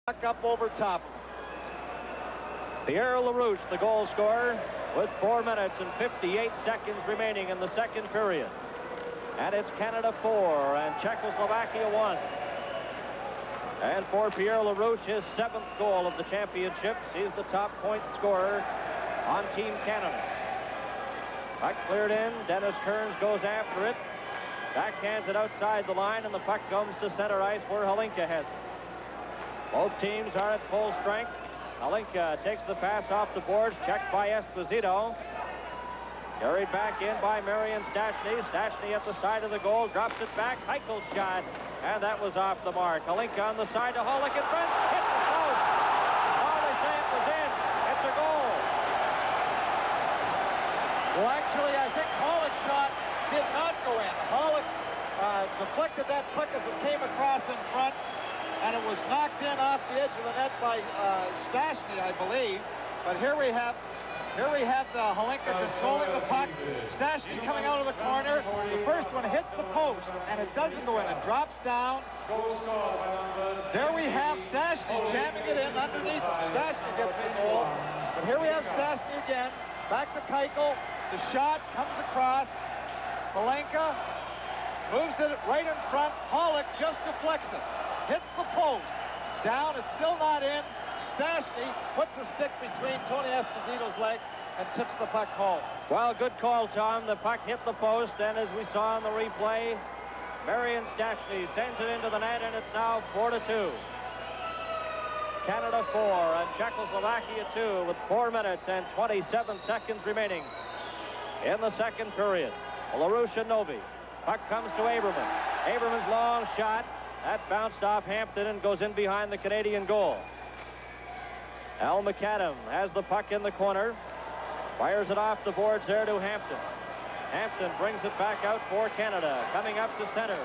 Back up over top. Pierre LaRouche, the goal scorer, with 4 minutes and 58 seconds remaining in the second period. And it's Canada 4 and Czechoslovakia 1. And for Pierre LaRouche, his 7th goal of the championships. He's the top point scorer on Team Canada. Puck cleared in. Dennis Kearns goes after it. Backhands it outside the line, and the puck comes to center ice where Hlinka has it. Both teams are at full strength. Hlinka takes the pass off the boards, checked by Esposito. Carried back in by Marian Stastny. Stastny at the side of the goal, drops it back. Keichel's shot, and that was off the mark. Hlinka on the side to Holick in front. Hit the post. Oh, they say it was in. It's a goal. Well, actually, I think Holick's shot did not go in. Holick deflected that puck as it came across in front, and it was knocked in off the edge of the net by Stastny, I believe. But here we have the Hlinka controlling the puck. Stastny coming out of the corner. The first one hits the post, and it doesn't go in. It drops down. There we have Stastny jamming it in underneath him. Stastny gets the goal. But here we have Stastny again. Back to Keichel. The shot comes across. Hlinka moves it right in front. Holick just deflects it. Hits the post. Down. It's still not in. Stastny puts a stick between Tony Esposito's leg and tips the puck home. Well, good call, Tom. The puck hit the post, and as we saw in the replay, Marian Stastny sends it into the net, and it's now 4-2. Canada 4 and Czechoslovakia 2 with 4 minutes and 27 seconds remaining in the second period. LaRouche and Novi. Puck comes to Aberman. Aberman's long shot. That bounced off Hampton and goes in behind the Canadian goal. Al McAdam has the puck in the corner. Fires it off the boards there to Hampton. Hampton brings it back out for Canada. Coming up to center.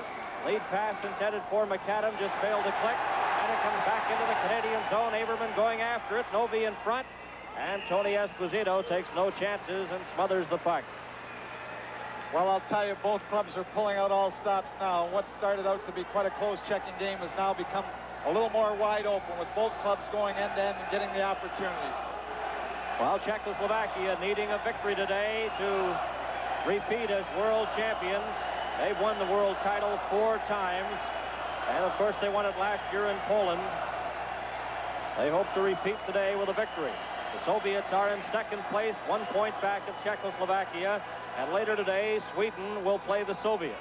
Lead pass intended for McAdam. Just failed to click. And it comes back into the Canadian zone. Aberman going after it. Novi in front. And Tony Esposito takes no chances and smothers the puck. Well, I'll tell you, both clubs are pulling out all stops now. What started out to be quite a close checking game has now become a little more wide open, with both clubs going end-to-end and getting the opportunities. Well, Czechoslovakia needing a victory today to repeat as world champions. They've won the world title 4 times. And, of course, they won it last year in Poland. They hope to repeat today with a victory. The Soviets are in second place, 1 point back of Czechoslovakia. And later today, Sweden will play the Soviets.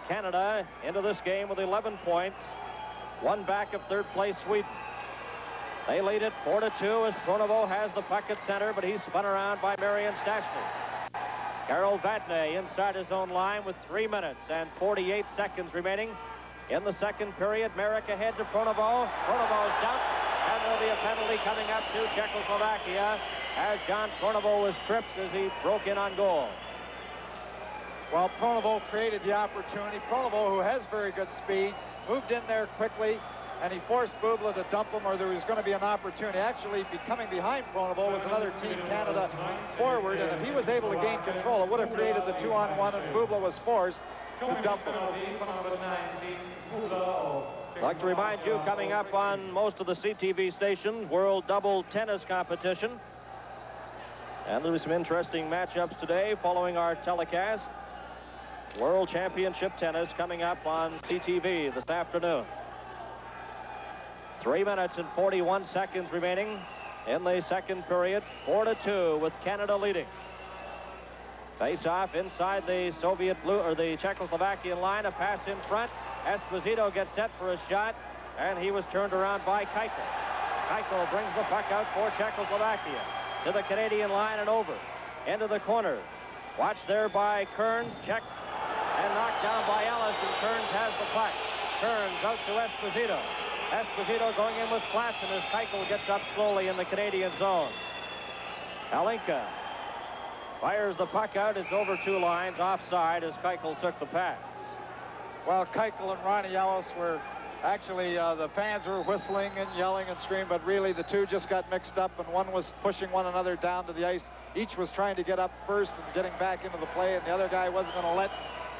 Canada into this game with 11 points, 1 back of third place Sweden. They lead it 4-2 as Pronovo has the puck at center, but he's spun around by Marian Stastny. Karel Vadnais inside his own line with 3 minutes and 48 seconds remaining in the second period. Merrick ahead to Pronovo. Pronovo's dumped, and there'll be a penalty coming up to Czechoslovakia as John Pronovo was tripped as he broke in on goal. Well, Pronovo created the opportunity. Pronovo, who has very good speed, moved in there quickly, and he forced Bubla to dump him, or there was going to be an opportunity. Actually, coming behind Pronovo was another Team Canada forward, and if he was able to gain control, it would have created the 2-on-1, and Bubla was forced to dump him. I'd like to remind you, coming up on most of the CTV stations, World Double Tennis Competition. And there'll be some interesting matchups today following our telecast. World Championship Tennis coming up on CTV this afternoon. 3 minutes and 41 seconds remaining in the second period. 4-2 with Canada leading. Face off inside the Soviet blue, or the Czechoslovakian line. A pass in front. Esposito gets set for a shot, and he was turned around by Keichel. Keichel brings the puck out for Czechoslovakia to the Canadian line and over into the corner. Watched there by Kearns. Checked and knocked down by Ellis, and Kearns has the puck. Kearns out to Esposito. Esposito going in with Klassen as Keichel gets up slowly in the Canadian zone. Hlinka fires the puck out. It's over 2 lines offside as Keichel took the pass. Well, Keichel and Ronnie Ellis were actually, the fans were whistling and yelling and screaming, but really the two just got mixed up, and one was pushing one another down to the ice. Each was trying to get up first and getting back into the play, and the other guy wasn't going to let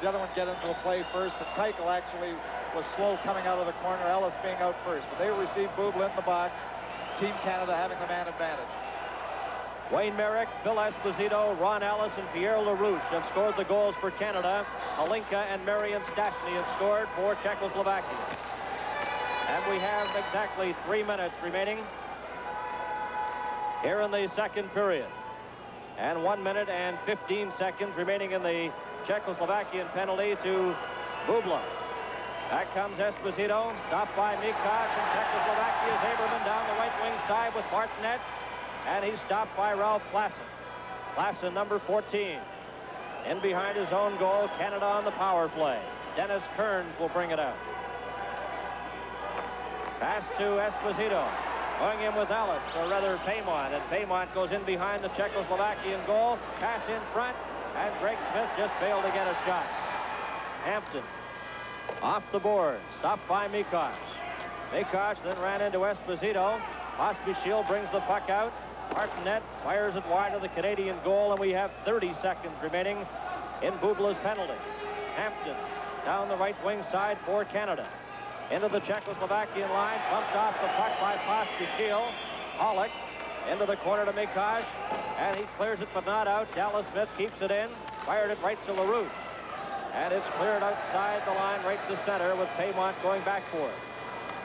the other one get into the play first, and Keichel actually was slow coming out of the corner, Ellis being out first. But they received Bubla in the box. Team Canada having the man advantage. Wayne Merrick, Phil Esposito, Ron Ellis, and Pierre LaRouche have scored the goals for Canada. Halinka and Marian Stastny have scored for Czechoslovakia. And we have exactly 3 minutes remaining here in the second period. And 1 minute and 15 seconds remaining in the Czechoslovakian penalty to Bubla. Back comes Esposito, stopped by Mikosh, and Czechoslovakia's Aberman down the right wing side with Martinez. And he's stopped by Ralph Klassen. Klassen, number 14. In behind his own goal, Canada on the power play. Dennis Kearns will bring it out. Pass to Esposito. Going in with Ellis, or rather Paymont. And Paymont goes in behind the Czechoslovakian goal. Pass in front. And Greg Smith just failed to get a shot. Hampton off the board. Stopped by Mikosh. Mikosh then ran into Esposito. Pospisil brings the puck out. Martinet fires it wide of the Canadian goal, and we have 30 seconds remaining in Bubla's penalty. Hampton down the right wing side for Canada. Into the Czechoslovakian line, bumped off the puck by Pospisil. Pollock into the corner to Mikosh, and he clears it but not out. Dallas Smith keeps it in, fired it right to LaRouche. And it's cleared outside the line right to center with Paymont going back for it.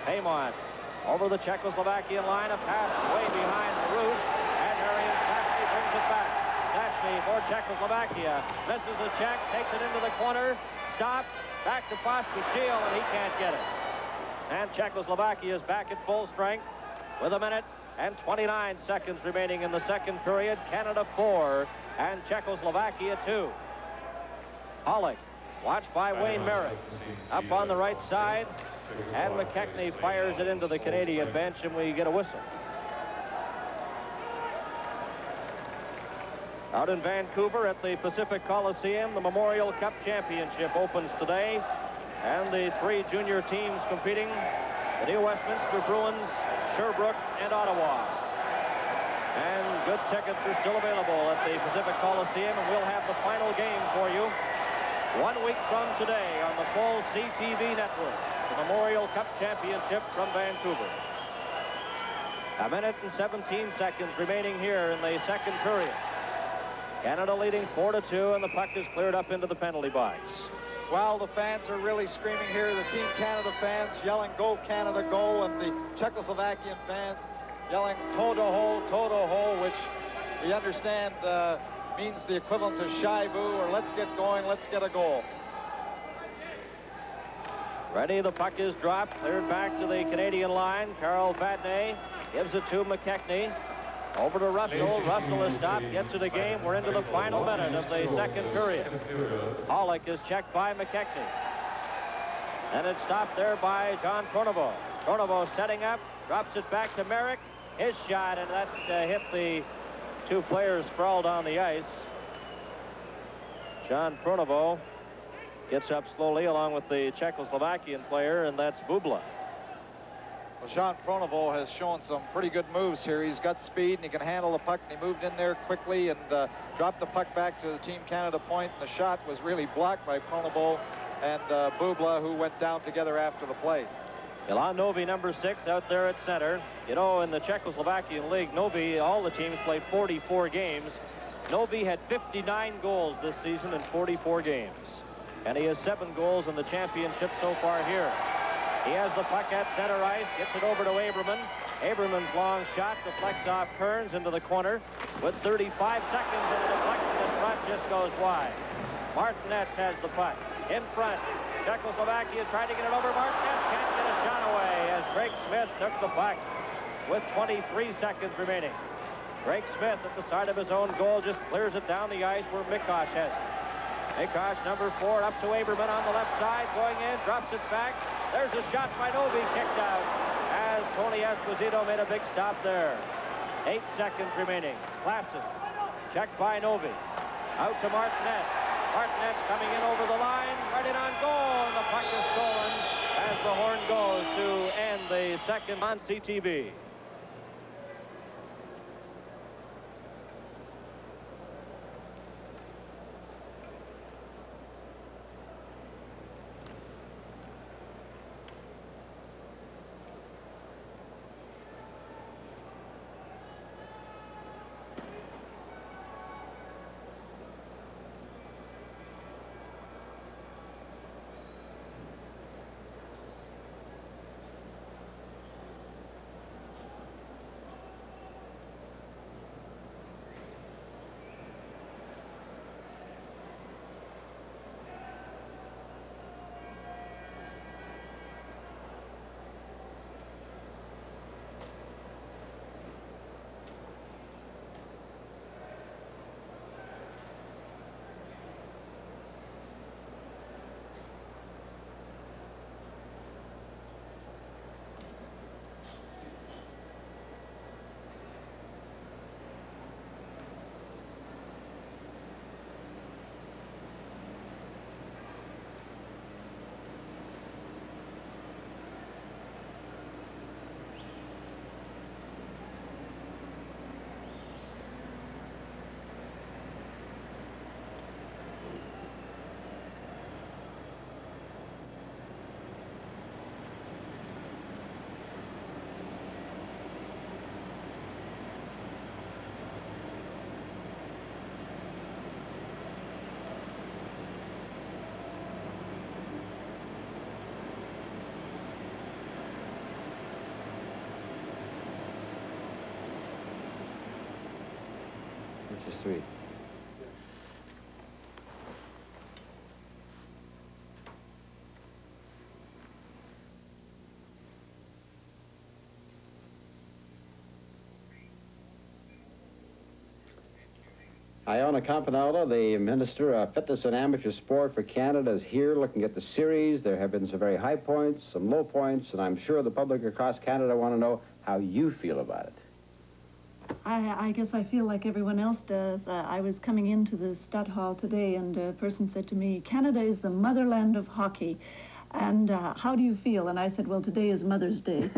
Paymont over the Czechoslovakian line, a pass way behind LaRouche, and Marian Stastny brings it back. Stastny for Czechoslovakia, misses a check, takes it into the corner, stopped, back to Pospisil, and he can't get it. And Czechoslovakia is back at full strength with 1 minute and 29 seconds remaining in the second period. Canada 4 and Czechoslovakia 2. Pollock, watched by Wayne Merrick, up on the right side. And McKechnie fires it into the Canadian bench, and we get a whistle. Out in Vancouver at the Pacific Coliseum, the Memorial Cup Championship opens today. And the 3 junior teams competing, the New Westminster Bruins, Sherbrooke, and Ottawa. And good tickets are still available at the Pacific Coliseum, and we'll have the final game for you 1 week from today on the full CTV network. The Memorial Cup Championship from Vancouver. 1 minute and 17 seconds remaining here in the second period. Canada leading 4-2, and the puck is cleared up into the penalty box. Well, the fans are really screaming here. The Team Canada fans yelling, "Go Canada, go!" And the Czechoslovakian fans yelling, "Toto ho," which we understand means the equivalent to Shaivu, or "Let's get going, let's get a goal." Ready, the puck is dropped, cleared back to the Canadian line. Carl Vadnais gives it to McKechnie. Over to Russell. Russell is stopped, gets it a game. We're into the final minute of the second period. Pollock is checked by McKechnie. And it's stopped there by John Pronovo. Pronovo setting up, drops it back to Merrick. His shot, and that hit the 2 players sprawled on the ice. John Pronovo gets up slowly along with the Czechoslovakian player, and that's Bubla. Well, Jean Pronovo has shown some pretty good moves here. He's got speed, and he can handle the puck, and he moved in there quickly and dropped the puck back to the Team Canada point. The shot was really blocked by Pronovo and Bubla, who went down together after the play. Ilan Novi, number 6, out there at center. You know, in the Czechoslovakian league, Novi, all the teams play 44 games. Novi had 59 goals this season in 44 games. And he has 7 goals in the championship so far here. He has the puck at center ice, gets it over to Aberman. Aberman's long shot deflects off Kearns into the corner with 35 seconds, and the deflection in front just goes wide. Martinez has the puck in front. Czechoslovakia tried to get it over. Martinez can't get a shot away as Greg Smith took the puck with 23 seconds remaining. Greg Smith at the side of his own goal just clears it down the ice where Mikosh has it. Mikosh, number 4, up to Aberman on the left side, going in, drops it back. There's a shot by Novi, kicked out as Tony Esposito made a big stop there. 8 seconds remaining. Klassen, checked by Novi. Out to Martinez. Martinez coming in over the line, right in on goal, and the puck is stolen as the horn goes to end the second on CTV. Which is 3. Iona Campanola, the Minister of Fitness and Amateur Sport for Canada, is here looking at the series. There have been some very high points, some low points, and I'm sure the public across Canada want to know how you feel about it. I guess I feel like everyone else does. I was coming into the Stud Hall today, and a person said to me, Canada is the motherland of hockey. And how do you feel? And I said, well, today is Mother's Day.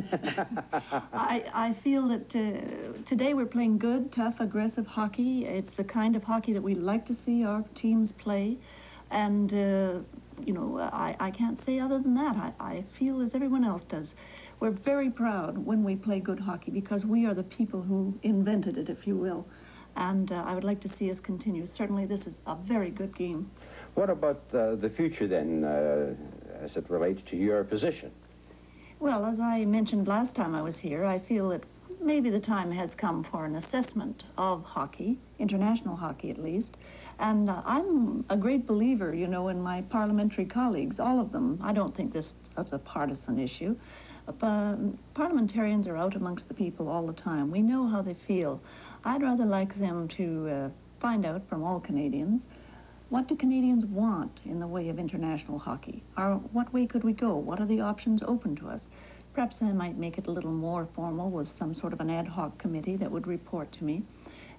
I feel that today we're playing good, tough, aggressive hockey. It's the kind of hockey that we like to see our teams play. And, you know, I can't say other than that. I feel as everyone else does. We're very proud when we play good hockey because we are the people who invented it, if you will. And I would like to see us continue. Certainly this is a very good game. What about the future then, as it relates to your position? Well, as I mentioned last time I was here, I feel that maybe the time has come for an assessment of hockey, international hockey at least. And I'm a great believer, you know, in my parliamentary colleagues, all of them. I don't think this is a partisan issue. Parliamentarians are out amongst the people all the time. We know how they feel. I'd rather like them to find out from all Canadians, what do Canadians want in the way of international hockey? What way could we go? What are the options open to us? Perhaps I might make it a little more formal with some sort of an ad hoc committee that would report to me.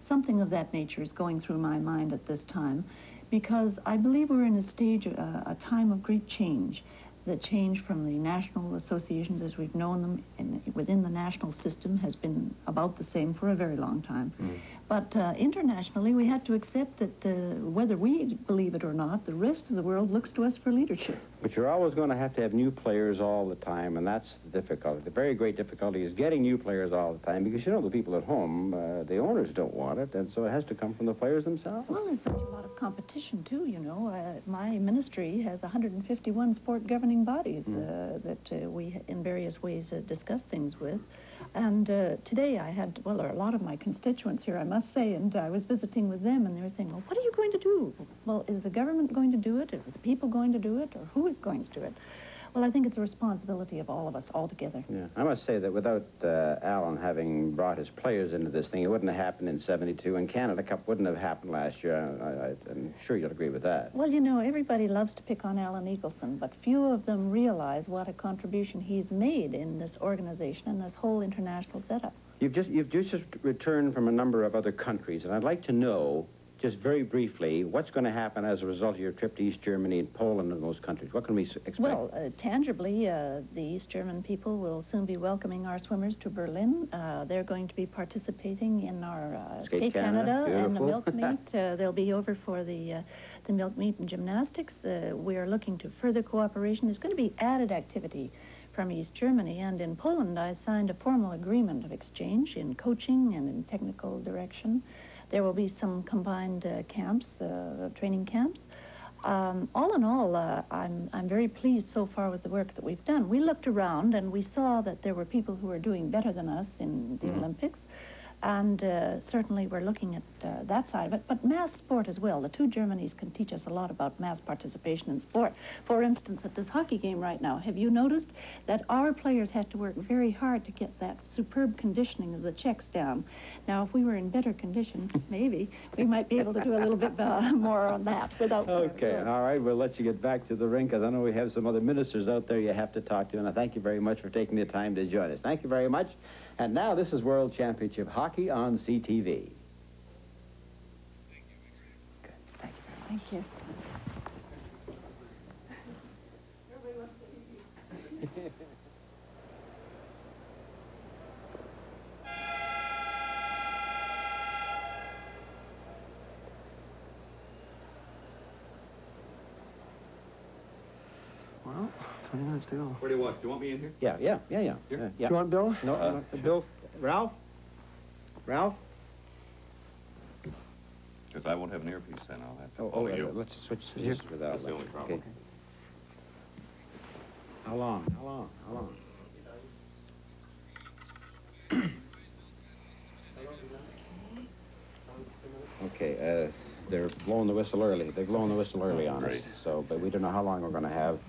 Something of that nature is going through my mind at this time because I believe we're in a stage, a time of great change. The change from the national associations as we've known them within the national system has been about the same for a very long time. But internationally, we had to accept that whether we believe it or not, the rest of the world looks to us for leadership. But you're always going to have new players all the time, and that's the difficulty. The very great difficulty is getting new players all the time because, you know, the people at home, the owners don't want it, and so it has to come from the players themselves. Well, there's such a lot of competition, too, you know. My ministry has 151 sport governing bodies that we, in various ways, discuss things with. And today I had, well, there are a lot of my constituents here, I must say, and I was visiting with them, and they were saying, well, what are you going to do? Well, is the government going to do it? Are the people going to do it? Or who is going to do it? Well, I think it's a responsibility of all of us all together. Yeah, I must say that without Alan having brought his players into this thing, it wouldn't have happened in '72, and Canada Cup wouldn't have happened last year. I'm sure you'll agree with that. Well, you know, everybody loves to pick on Alan Eagleson, but few of them realize what a contribution he's made in this organization and this whole international setup. You've just returned from a number of other countries, and I'd like to know, just very briefly, what's going to happen as a result of your trip to East Germany and Poland and those countries? What can we expect? Well, tangibly, the East German people will soon be welcoming our swimmers to Berlin. They're going to be participating in our Skate Canada and the milk meet. They'll be over for the milk meet and gymnastics. We are looking to further cooperation. There's going to be added activity from East Germany, and in Poland I signed a formal agreement of exchange in coaching and in technical direction. There will be some combined camps, training camps. All in all, I'm very pleased so far with the work that we've done. We looked around and we saw that there were people who were doing better than us in the Olympics. And certainly we're looking at that side of it, but mass sport as well. The two Germanys can teach us a lot about mass participation in sport. For instance, at this hockey game right now, have you noticed that our players had to work very hard to get that superb conditioning of the Czechs down? Now, if we were in better condition, maybe we might be able to do a little bit more on that without... Okay, all right, we'll let you get back to the rink, because I know we have some other ministers out there you have to talk to, and I thank you very much for taking the time to join us. Thank you very much. And now this is World Championship Hockey on CTV. Good. Thank you. Well, 20 minutes to go. Where do you want? Do you want me in here? Yeah. Here? Yeah. Do you want Bill? No, Bill. Ralph? Ralph? Because I won't have an earpiece then. I'll have to Oh, follow you. let's switch positions without That's the only problem. Okay. How long? they're blowing the whistle early. They've blown the whistle early on us. So, but we don't know how long we're going to have.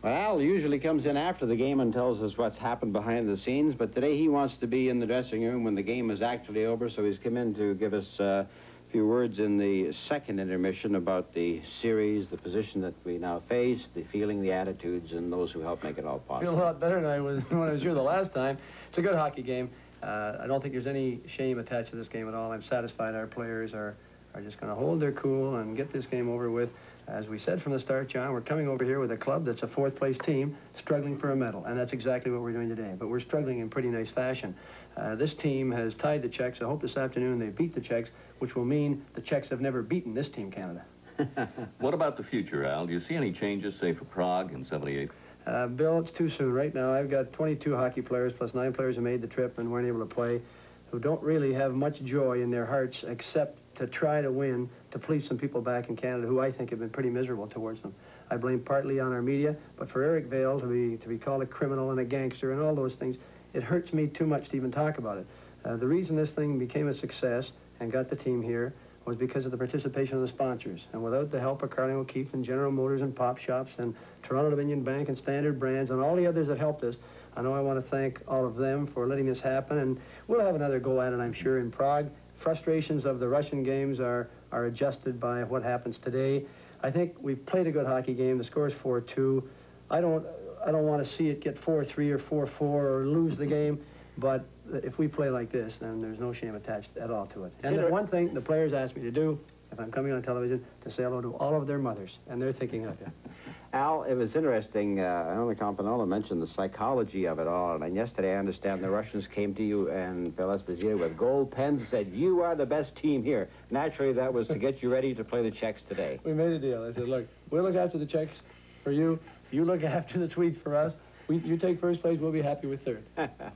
Well, Al usually comes in after the game and tells us what's happened behind the scenes, but today he wants to be in the dressing room when the game is actually over, so he's come in to give us a few words in the second intermission about the series, the position that we now face, the feeling, the attitudes, and those who helped make it all possible. I feel a lot better than I was when I was here the last time. It's a good hockey game. I don't think there's any shame attached to this game at all. I'm satisfied our players are just going to hold their cool and get this game over with. As we said from the start, John, we're coming over here with a club that's a fourth-place team struggling for a medal, and that's exactly what we're doing today. But we're struggling in pretty nice fashion. This team has tied the Czechs. I hope this afternoon they beat the Czechs, which will mean the Czechs have never beaten this team, Canada. What about the future, Al? Do you see any changes, say, for Prague in '78? Bill, it's too soon. Right now, I've got 22 hockey players, plus 9 players who made the trip and weren't able to play, who don't really have much joy in their hearts except to try to win, to please some people back in Canada who I think have been pretty miserable towards them. I blame partly on our media, but for Eric Vale to be called a criminal and a gangster and all those things, it hurts me too much to even talk about it. The reason this thing became a success and got the team here was because of the participation of the sponsors. And without the help of Carling O'Keefe and General Motors and Pop Shops and Toronto Dominion Bank and Standard Brands and all the others that helped us, I know I want to thank all of them for letting this happen. And we'll have another go at it, I'm sure, in Prague. Frustrations of the Russian games are adjusted by what happens today. I think we've played a good hockey game. The score is 4-2. I don't want to see it get 4-3 or 4-4 or lose the game, but if we play like this, then there's no shame attached at all to it. And the one thing the players asked me to do, if I'm coming on television, to say hello to all of their mothers, and they're thinking of you. Al, it was interesting. I know the Campanella mentioned the psychology of it all, and yesterday I understand the Russians came to you and Bill Esposito with gold pens and said, "You are the best team here." Naturally, that was to get you ready to play the Czechs today. We made a deal. I said, look, we'll look after the Czechs for you. You look after the Swedes for us. You take first place, we'll be happy with third.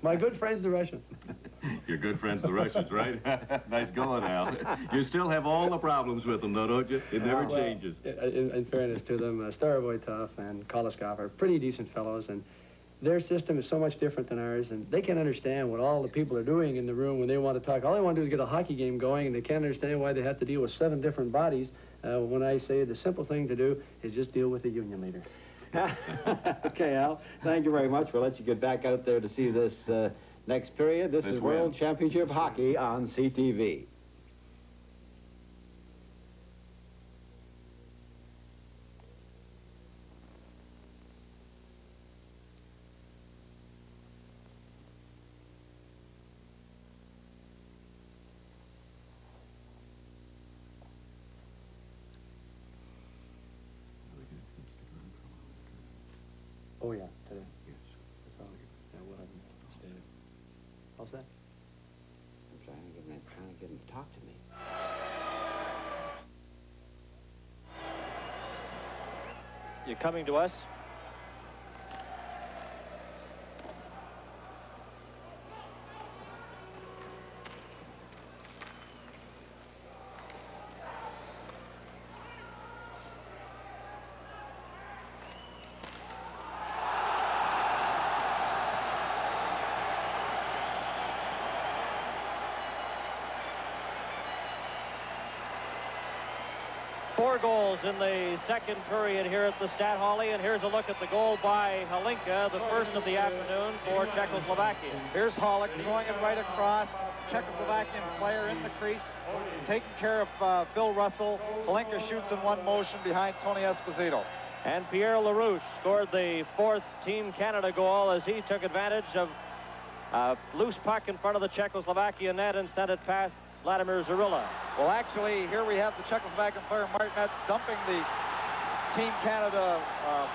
My good friends, the Russians. Your good friends, the Russians, right? Nice going, Al. You still have all the problems with them, though, don't you? It never changes. In fairness to them, Starovoytov and Koloskov are pretty decent fellows, and their system is so much different than ours, and they can't understand what all the people are doing in the room when they want to talk. All they want to do is get a hockey game going, and they can't understand why they have to deal with 7 different bodies when I say the simple thing to do is just deal with the union leader. Okay, Al, thank you very much. We'll let you get back out there to see this next period. This is World Championship Hockey on CTV. Oh, yeah, today. Yes. That's all. Yeah, we'll have them stay there. How's that? I'm trying to get him to talk to me. You're coming to us? Four goals in the second period here at the Stadthalle, and here's a look at the goal by Hlinka, the first of the afternoon for Czechoslovakia. Here's Holick throwing it right across. Czechoslovakian player in the crease, taking care of Bill Russell. Hlinka shoots in one motion behind Tony Esposito. And Pierre LaRouche scored the 4th Team Canada goal as he took advantage of a loose puck in front of the Czechoslovakian net and sent it past Vladimir Zarilla. Well, actually, here we have the Czechoslovakian player Martinez dumping the Team Canada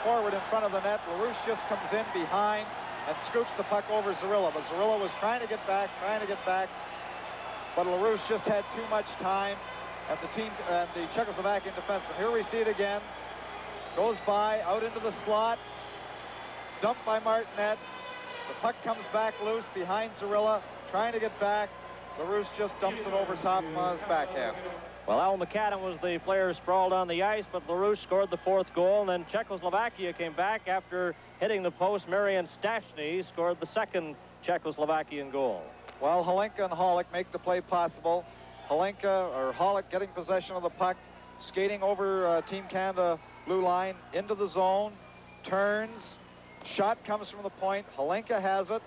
forward in front of the net. LaRouche just comes in behind and scoops the puck over Zarilla. But Zarilla was trying to get back. But LaRouche just had too much time at the Czechoslovakian defenseman. Here we see it again. Goes by, out into the slot. Dumped by Martinez. The puck comes back loose behind Zarilla, trying to get back. LaRouche just dumps it over top on his backhand. Well, Al McAdam was the player sprawled on the ice, but LaRouche scored the 4th goal, and then Czechoslovakia came back after hitting the post. Marian Stastny scored the 2nd Czechoslovakian goal. Well, Hlinka and Holick make the play possible. Holick getting possession of the puck, skating over Team Canada blue line into the zone, turns, shot comes from the point. Hlinka has it.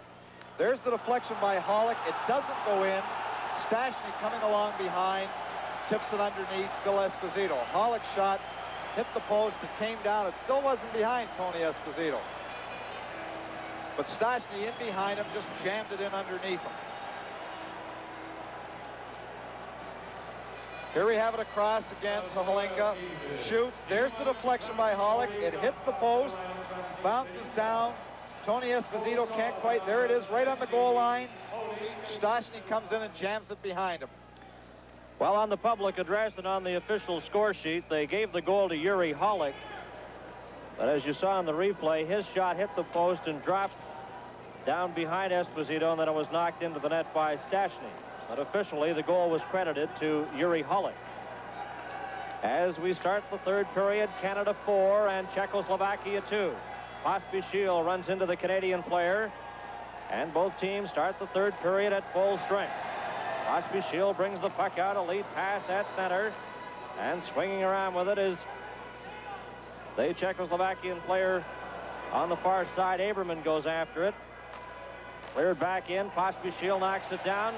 There's the deflection by Holick. It doesn't go in. Stastny coming along behind, tips it underneath Phil Esposito. Holick's shot hit the post. It came down. It still wasn't behind Tony Esposito. But Stastny in behind him just jammed it in underneath him. Here we have it across again to Hlinka. Shoots. There's the deflection by Holick. It hits the post. Bounces down. Tony Esposito can't quite. There it is, right on the goal line. Stastny comes in and jams it behind him. Well, on the public address and on the official score sheet, they gave the goal to Yuri Holick. But as you saw in the replay, his shot hit the post and dropped down behind Esposito, and then it was knocked into the net by Stastny. But officially, the goal was credited to Yuri Holick. As we start the 3rd period, Canada 4 and Czechoslovakia 2. Pospisil runs into the Canadian player, and both teams start the 3rd period at full strength. Pospisil brings the puck out, a lead pass at center, and swinging around with it is the Czechoslovakian player on the far side. Aberman goes after it. Cleared back in. Pospisil knocks it down.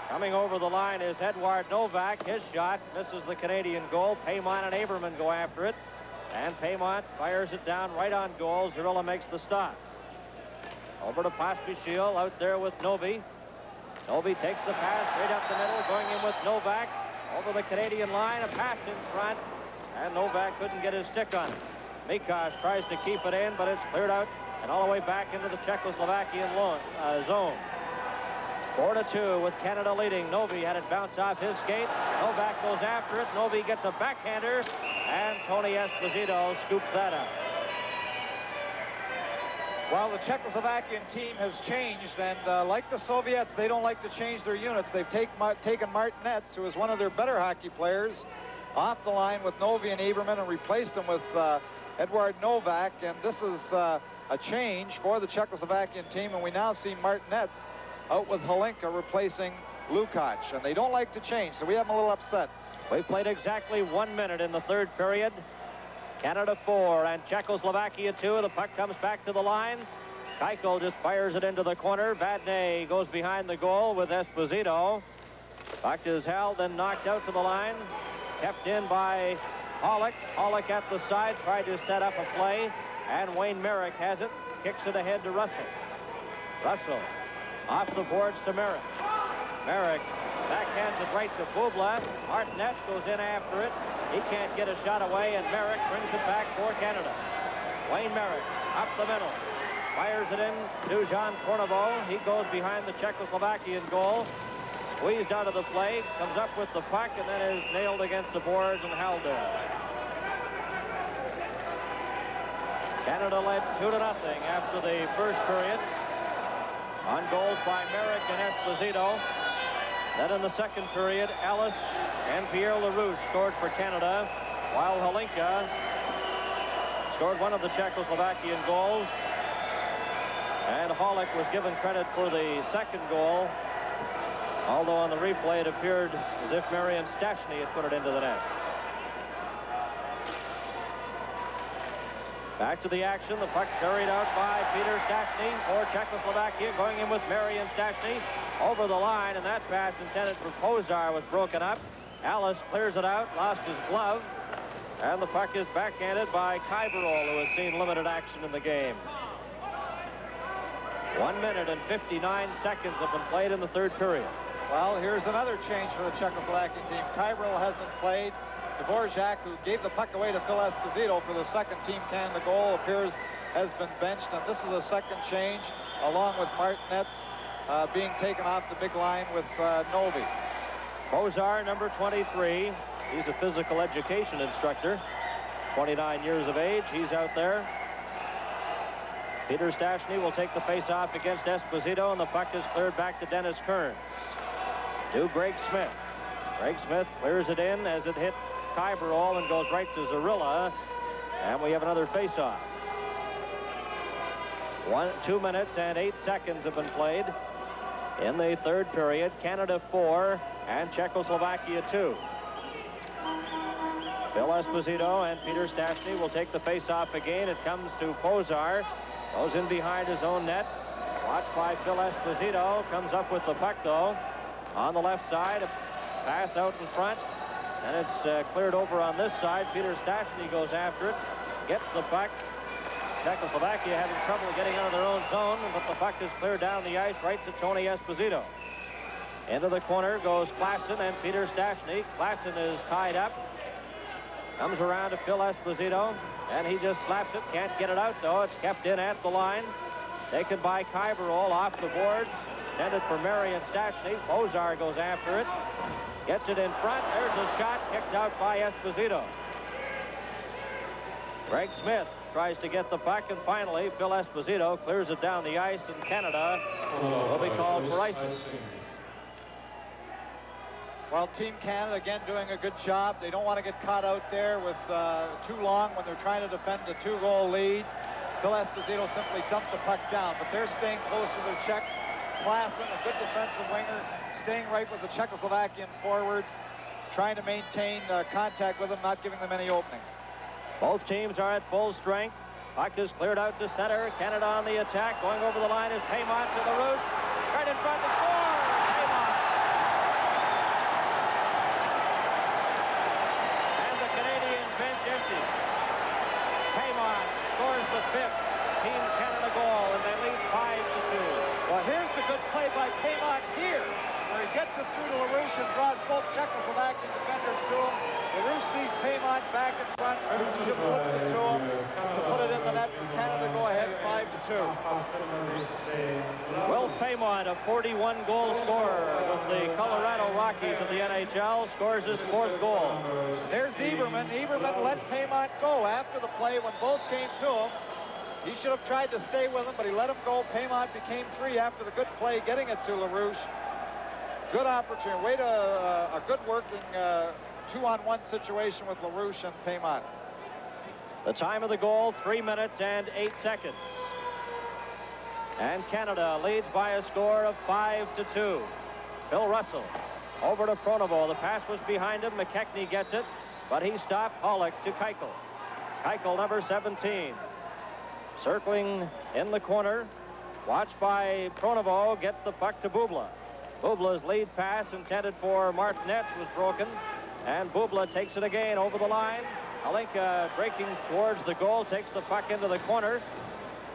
Coming over the line is Edward Novak. His shot misses the Canadian goal. Paymont and Aberman go after it. And Paymont fires it down right on goal. Zerilla makes the stop. Over to Pospisil out there with Novi. Novi takes the pass straight up the middle, going in with Novak. Over the Canadian line, a pass in front. And Novak couldn't get his stick on it. Mikosh tries to keep it in, but it's cleared out and all the way back into the Czechoslovakian zone. 4-2 with Canada leading. Novi had it bounce off his skates. Novak goes after it. Novi gets a backhander, and Tony Esposito scoops that up. Well, the Czechoslovakian team has changed, and like the Soviets, they don't like to change their units. They've taken Martinets, who is one of their better hockey players, off the line with Novi and Aberman and replaced him with Edward Novak, and this is a change for the Czechoslovakian team, and we now see Martinets out with Hlinka replacing Lukács, and they don't like to change, so we have them a little upset. We played exactly 1 minute in the 3rd period. Canada 4 and Czechoslovakia 2. The puck comes back to the line. Keuchel just fires it into the corner. Vadnais goes behind the goal with Esposito. Puck is held and knocked out to the line. Kept in by Holick. Holick at the side tried to set up a play, and Wayne Merrick has it. Kicks it ahead to Russell. Russell off the boards to Merrick. Merrick backhands it right to Bubla. Martinez goes in after it. He can't get a shot away, and Merrick brings it back for Canada. Wayne Merrick up the middle. Fires it in to Jean Courneveau. He goes behind the Czechoslovakian goal. Squeezed out of the play. Comes up with the puck, and then is nailed against the boards and held there. Canada led 2-0 after the 1st period. On goals by Merrick and Esposito. Then in the 2nd period, Ellis and Pierre LaRouche scored for Canada, while Hlinka scored one of the Czechoslovakian goals. And Holick was given credit for the 2nd goal, although on the replay it appeared as if Marian Stastny had put it into the net. Back to the action. The puck carried out by Peter Stastny for Czechoslovakia, going in with Marian Stastny over the line, and that pass intended for Pozar was broken up. Ellis clears it out, lost his glove, and the puck is backhanded by Kaiberol, who has seen limited action in the game. 1 minute and 59 seconds have been played in the 3rd period. Well, here's another change for the Czechoslovakian team. Kaiberol hasn't played. Dvorak, who gave the puck away to Phil Esposito for the 2nd Team Canada goal, appears has been benched, and this is a 2nd change, along with Martinets being taken off the big line with Novi. Pozar, number 23. He's a physical education instructor, 29 years of age. He's out there. Peter Stastny will take the face-off against Esposito, and the puck is cleared back to Dennis Kearns. To Greg Smith. Greg Smith clears it in as it hit Kyberall and goes right to Zarilla. And we have another face-off. 2 minutes and 8 seconds have been played in the third period. Canada 4 and Czechoslovakia 2. Phil Esposito and Peter Stastny will take the face-off again. It comes to Pozar. Goes in behind his own net. Watched by Phil Esposito. Comes up with the puck, though. On the left side, a pass out in front. And it's cleared over on this side. Peter Stastny goes after it. Gets the puck. Czechoslovakia having trouble getting out of their own zone, but the puck is cleared down the ice right to Tony Esposito. Into the corner goes Klassen and Peter Stastny. Klassen is tied up. Comes around to Phil Esposito, and he just slaps it. Can't get it out, though. It's kept in at the line. Taken by Kyberall off the boards. Intended for Marion Stastny. Bozar goes after it. Gets it in front. There's a shot kicked out by Esposito. Greg Smith tries to get the puck, and finally Phil Esposito clears it down the ice, and Canada will be called for icing. Well, Team Canada again doing a good job. They don't want to get caught out there with too long when they're trying to defend a 2-goal lead. Phil Esposito simply dumped the puck down, but they're staying close to their Czechs. Klassen, a good defensive winger, staying right with the Czechoslovakian forwards, trying to maintain contact with them, not giving them any opening. Both teams are at full strength. Puck is cleared out to center. Canada on the attack. Going over the line is Paymont to LaRouche. Right in front to score. Paymont. And the Canadian bench empty. Paymont scores the 5th Team Canada goal, and they lead 5-2. Well, here's the good play by Paymont here, where he gets it through to LaRouche and draws both Czechoslovakian defenders to him. LaRouche sees Paymont back in front. LaRouche just slips it to him to put it in the net for Canada. Go ahead, 5-2. Will Paymont, a 41-goal scorer with the Colorado Rockies of the NHL, scores his 4th goal. There's Eberman. Eberman let Paymont go after the play when both came to him. He should have tried to stay with him, but he let him go. Paymont became 3 after the good play, getting it to LaRouche. Good opportunity. Way to a good working 2-on-1 situation with LaRouche and Paymont. The time of the goal, 3 minutes and 8 seconds. And Canada leads by a score of 5-2. Phil Russell over to Pronovo. The pass was behind him. McKechnie gets it, but he stopped. Hollick to Keuchel. Keuchel, number 17. Circling in the corner. Watched by Pronovo. Gets the puck to Bubla. Bubla's lead pass intended for Martinez was broken. And Bubla takes it again over the line. Alinka breaking towards the goal, takes the puck into the corner.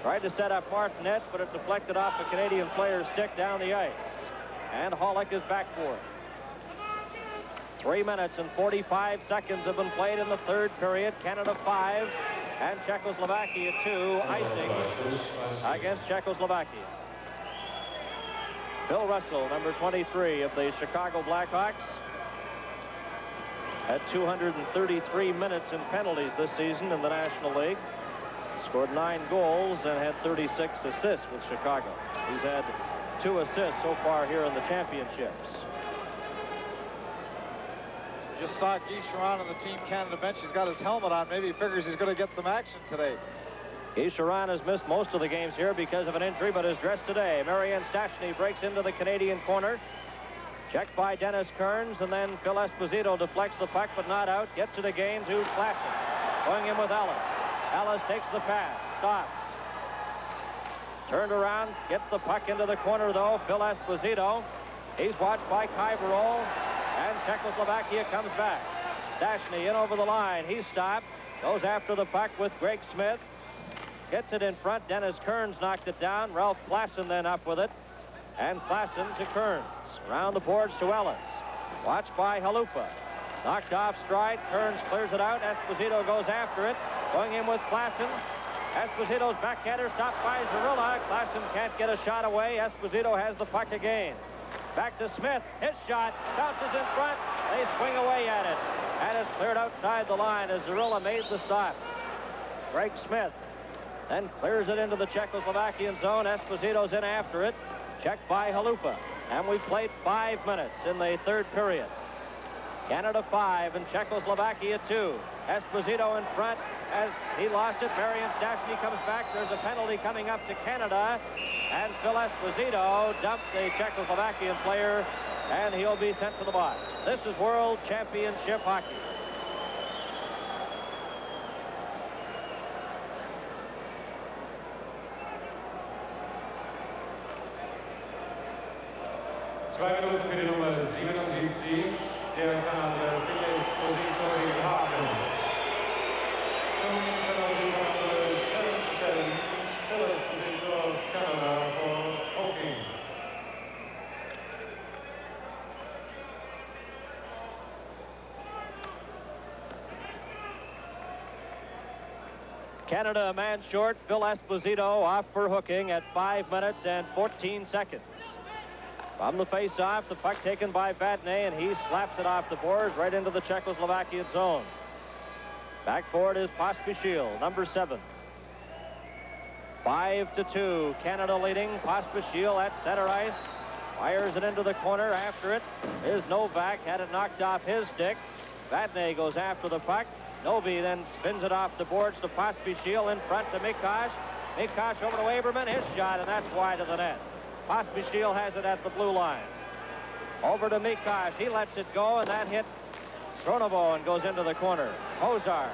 Tried to set up Martinez, but it deflected off the Canadian player's stick down the ice. And Hollick is back for it. 3 minutes and 45 seconds have been played in the third period. Canada 5 and Czechoslovakia 2, icing against Czechoslovakia. Phil Russell, number 23 of the Chicago Blackhawks, had 233 minutes in penalties this season in the National League. Scored 9 goals and had 36 assists with Chicago. He's had 2 assists so far here in the championships. Just saw Guy Charron on the Team Canada bench. He's got his helmet on. Maybe he figures he's going to get some action today. Guy Charron has missed most of the games here because of an injury, but is dressed today. Marian Stastny breaks into the Canadian corner. Checked by Dennis Kearns, and then Phil Esposito deflects the puck, but not out. Gets it again to Klassen. Going in with Ellis. Ellis takes the pass. Stops. Turned around. Gets the puck into the corner, though. Phil Esposito. He's watched by Kyberall. And Czechoslovakia comes back. Stastny in over the line. He's stopped. Goes after the puck with Greg Smith. Gets it in front. Dennis Kearns knocked it down. Ralph Klassen then up with it. And Klassen to Kearns. Around the boards to Ellis. Watched by Halupa. Knocked off stride. Kearns clears it out. Esposito goes after it. Going in with Klassen. Esposito's backhander stopped by Zarilla. Klassen can't get a shot away. Esposito has the puck again. Back to Smith. His shot. Bounces in front. They swing away at it. And it's cleared outside the line as Zarilla made the stop. Greg Smith then clears it into the Czechoslovakian zone. Esposito's in after it. Checked by Halupa. And we've played 5 minutes in the third period. Canada 5 and Czechoslovakia 2. Esposito in front as he lost it. Marian Stastny comes back. There's a penalty coming up to Canada. And Phil Esposito dumped the Czechoslovakian player, and he'll be sent to the box. This is World Championship hockey. Zwei Minuten für die Nummer 77, der Kanadier Phil Esposito in Hagens. Penalty number 77, Phil Esposito of Canada for poking. Canada a man short. Phil Esposito off for hooking at 5 minutes and 14 seconds. From the face-off, the puck taken by Vadnais, and he slaps it off the boards right into the Czechoslovakian zone. Back forward is Pospisil, number 7. 5-2, Canada leading. Pospisil at center ice. Fires it into the corner. After it is Novak. Had it knocked off his stick. Vadnais goes after the puck. Novi then spins it off the boards to Pospisil, in front to Mikosh. Mikosh over to Aberman. His shot, and that's wide of the net. Pospisil has it at the blue line. Over to Mikosh. He lets it go, and that hit Pronovo and goes into the corner. Hozar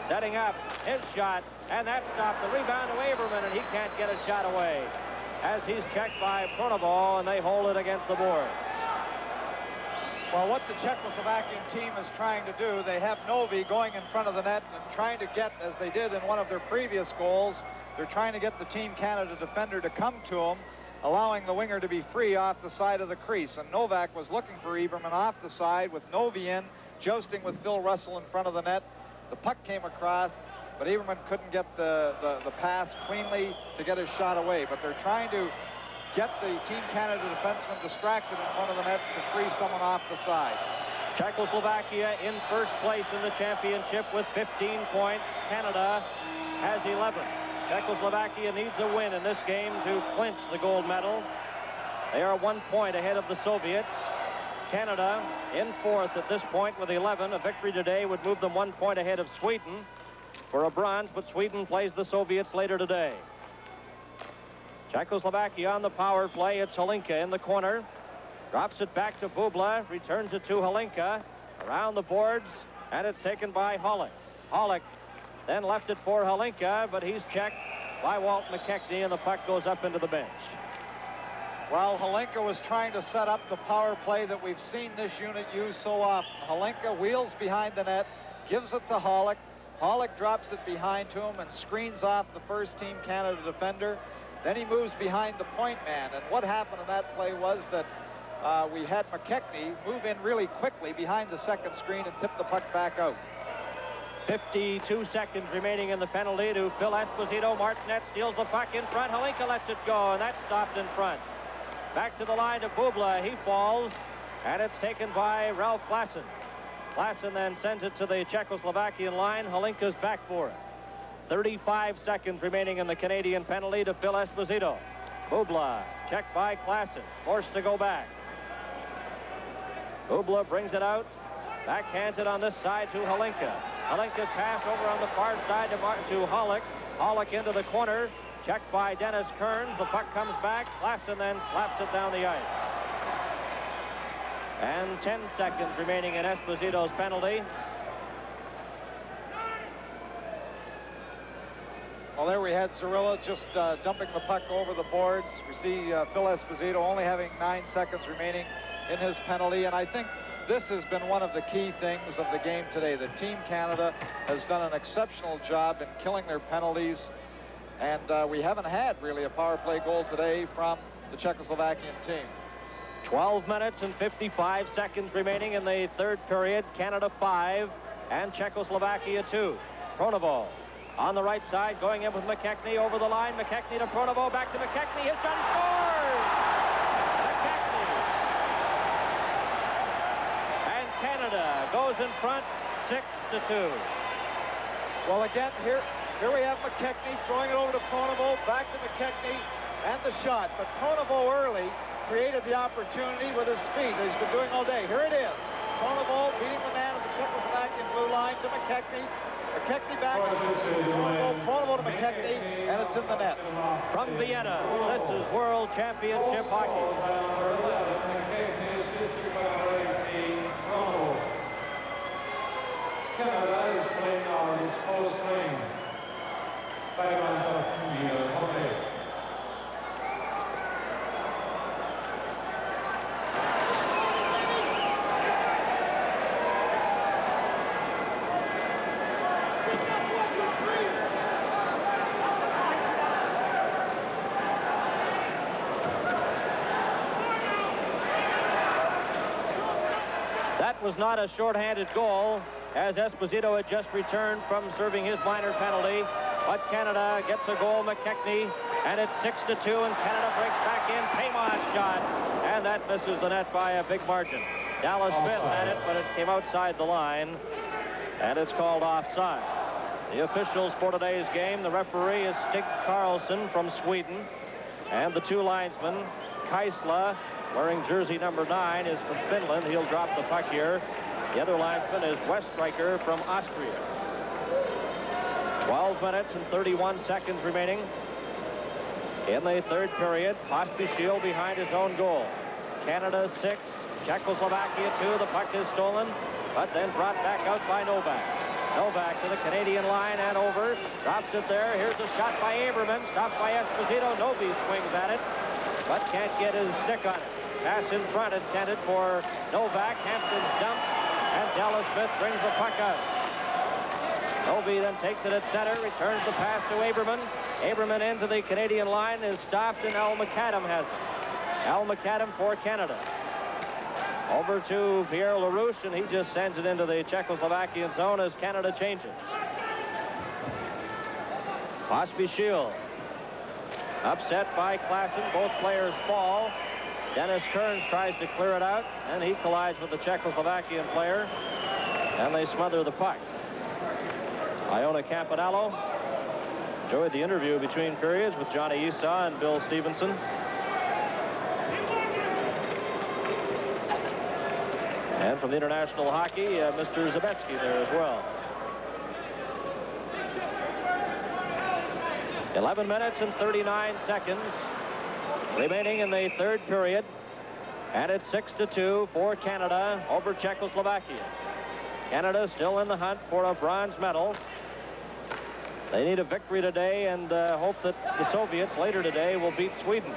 setting up his shot, and that stopped the rebound to Aberman, and he can't get a shot away as he's checked by Pronovo, and they hold it against the boards. Well, what the Czechoslovakian team is trying to do, they have Novi going in front of the net and trying to get, as they did in one of their previous goals, they're trying to get the Team Canada defender to come to him, allowing the winger to be free off the side of the crease. And Novak was looking for Aberman off the side with Novi in, jousting with Phil Russell in front of the net. The puck came across, but Aberman couldn't get the pass cleanly to get his shot away. But they're trying to get the Team Canada defenseman distracted in front of the net to free someone off the side. Czechoslovakia in first place in the championship with 15 points. Canada has 11. Czechoslovakia needs a win in this game to clinch the gold medal. They are 1 point ahead of the Soviets. Canada in fourth at this point with 11. A victory today would move them 1 point ahead of Sweden for a bronze, but Sweden plays the Soviets later today. Czechoslovakia on the power play. It's Holinka in the corner. Drops it back to Bubla. Returns it to Holinka. Around the boards, and it's taken by Hollick. Hollick then left it for Holinka, but he's checked by Walt McKechnie, and the puck goes up into the bench. Well, Holinka was trying to set up the power play that we've seen this unit use so often. Holinka wheels behind the net, gives it to Hollick. Hollick drops it behind to him and screens off the first Team Canada defender. Then he moves behind the point man. And what happened in that play was that we had McKechnie move in really quickly behind the second screen and tip the puck back out. 52 seconds remaining in the penalty to Phil Esposito. Martinet steals the puck in front. Holinka lets it go, and that's stopped in front. Back to the line to Bubla. He falls, and it's taken by Ralph Klassen. Klassen then sends it to the Czechoslovakian line. Holinka's back for it. 35 seconds remaining in the Canadian penalty to Phil Esposito. Bubla checked by Klassen. Forced to go back. Bubla brings it out. Backhands it on this side to Holinka. Holinka's pass over on the far side to Hollick. Hollick into the corner. Checked by Dennis Kearns. The puck comes back. Klassen then slaps it down the ice. And 10 seconds remaining in Esposito's penalty. Well, there we had Zarilla just dumping the puck over the boards. We see Phil Esposito only having 9 seconds remaining in his penalty. And I think this has been one of the key things of the game today. The Team Canada has done an exceptional job in killing their penalties. And we haven't had really a power play goal today from the Czechoslovakian team. 12 minutes and 55 seconds remaining in the third period. Canada 5 and Czechoslovakia 2. Pronovo on the right side, going in with McKechnie over the line. McKechnie to Pronovo, back to McKechnie. His shot, he scores! McKechnie. And Canada goes in front 6-2. Well, again, here we have McKechnie throwing it over to Pronovo, back to McKechnie, and the shot. But Pronovo early created the opportunity with his speed that he's been doing all day. Here it is. Konovo beating the man of the Czechoslovakian blue line to McKechnie. McKechnie back to Konovo to McKechnie, and it's in the net. From Vienna, this is World Championship Hockey. Canada is playing now its first game. That was not a shorthanded goal, as Esposito had just returned from serving his minor penalty. But Canada gets a goal, McKechnie, and it's 6-2, and Canada breaks back in. Paymon's shot, and that misses the net by a big margin. Dallas Smith had it, but it came outside the line, and it's called offside. The officials for today's game, the referee is Stig Karlsson from Sweden, and the two linesmen, Kaisla, wearing jersey number 9, is from Finland. He'll drop the puck here. The other linesman is Westreicher from Austria. 12 minutes and 31 seconds remaining in the third period. Pospisil behind his own goal. Canada 6, Czechoslovakia 2. The puck is stolen, but then brought back out by Novak. Novak to the Canadian line and over. Drops it there. Here's a shot by Aberman. Stopped by Esposito. Novi swings at it, but can't get his stick on it. Pass in front intended for Novak. Hampton's dump, and Dallas Smith brings the puck out. Novi then takes it at center, returns the pass to Aberman. Aberman into the Canadian line is stopped, and Al McAdam has it. Al McAdam for Canada. Over to Pierre LaRouche, and he just sends it into the Czechoslovakian zone as Canada changes. Pospisil upset by Klassen. Both players fall. Dennis Kearns tries to clear it out, and he collides with the Czechoslovakian player, and they smother the puck. Iona Campanello enjoyed the interview between periods with Johnny Esau and Bill Stevenson. And from the International Hockey, Mr. Zabetsky there as well. 11 minutes and 39 seconds remaining in the third period. And it's 6-2 for Canada over Czechoslovakia. Canada still in the hunt for a bronze medal. They need a victory today and hope that the Soviets later today will beat Sweden.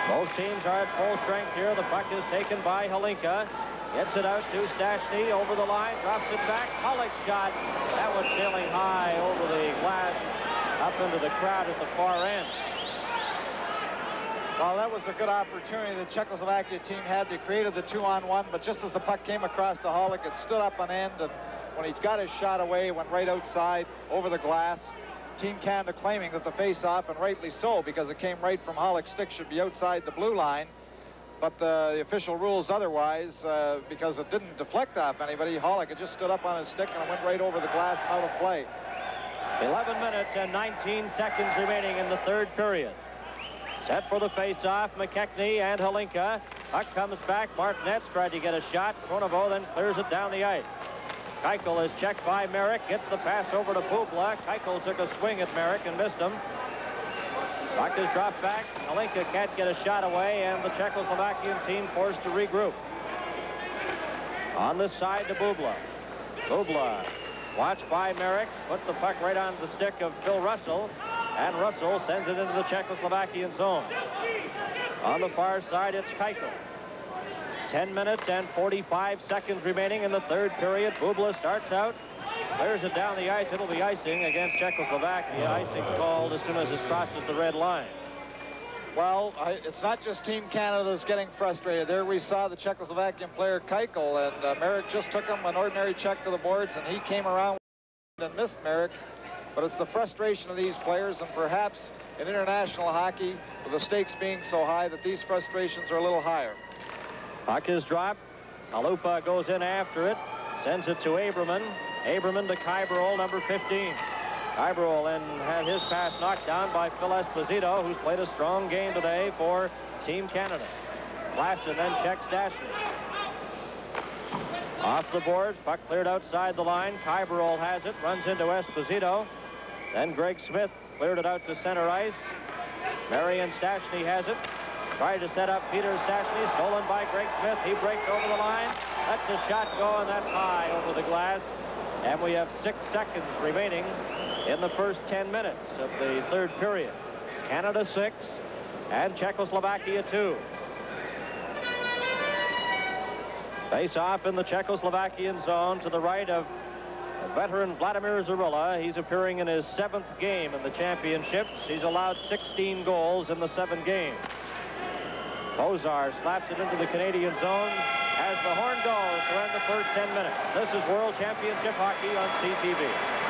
Both teams are at full strength here. The puck is taken by Hlinka. Gets it out to Stastny over the line, drops it back. Halleck's shot. That was sailing high over the glass up into the crowd at the far end. Well, that was a good opportunity the Czechoslovakia team had. They created the 2-on-1, but just as the puck came across to Halleck, it stood up on end, and when he got his shot away, it went right outside over the glass. Team Canada claiming that the face-off, and rightly so, because it came right from Halleck's stick, should be outside the blue line. But the official rules otherwise, because it didn't deflect off anybody. Halleck had just stood up on his stick, and it went right over the glass and out of play. 11 minutes and 19 seconds remaining in the third period. Set for the face-off, McKechnie and Hlinka. Puck comes back. Martinez tried to get a shot. Konovo then clears it down the ice. Keuchel is checked by Merrick. Gets the pass over to Bubla. Keuchel took a swing at Merrick and missed him. Puck is dropped back. Hlinka can't get a shot away, and the Czechoslovakian team forced to regroup. On this side to Bubla. Bubla, watched by Merrick, put the puck right on the stick of Phil Russell, and Russell sends it into the Czechoslovakian zone. On the far side, it's Keuchel. 10 minutes and 45 seconds remaining in the third period. Bubla starts out, clears it down the ice. It'll be icing against Czechoslovakia. Icing called as soon as it crosses the red line. Well, it's not just Team Canada that's getting frustrated. There we saw the Czechoslovakian player Keuchel, and Merrick just took him an ordinary check to the boards, and he came around and missed Merrick. But it's the frustration of these players, and perhaps in international hockey, with the stakes being so high, that these frustrations are a little higher. Puck is dropped. Alupa goes in after it, sends it to Aberman. Aberman to Kaibrol, number 15. Kaibrol then had his pass knocked down by Phil Esposito, who's played a strong game today for Team Canada. Klassen then checks Stastny. Off the boards, puck cleared outside the line. Kaibarol has it, runs into Esposito. Then Greg Smith cleared it out to center ice. Marian Stastny has it. Tried to set up Peter Stastny, stolen by Greg Smith. He breaks over the line. Lets a shot go, and that's high over the glass. And we have 6 seconds remaining in the first 10 minutes of the third period. Canada 6 and Czechoslovakia 2. Face off in the Czechoslovakian zone to the right of veteran Vladimir Zarilla. He's appearing in his 7th game in the championships. He's allowed 16 goals in the 7 games. Bozar slaps it into the Canadian zone as the horn goes to end the first 10 minutes. This is World Championship Hockey on CTV.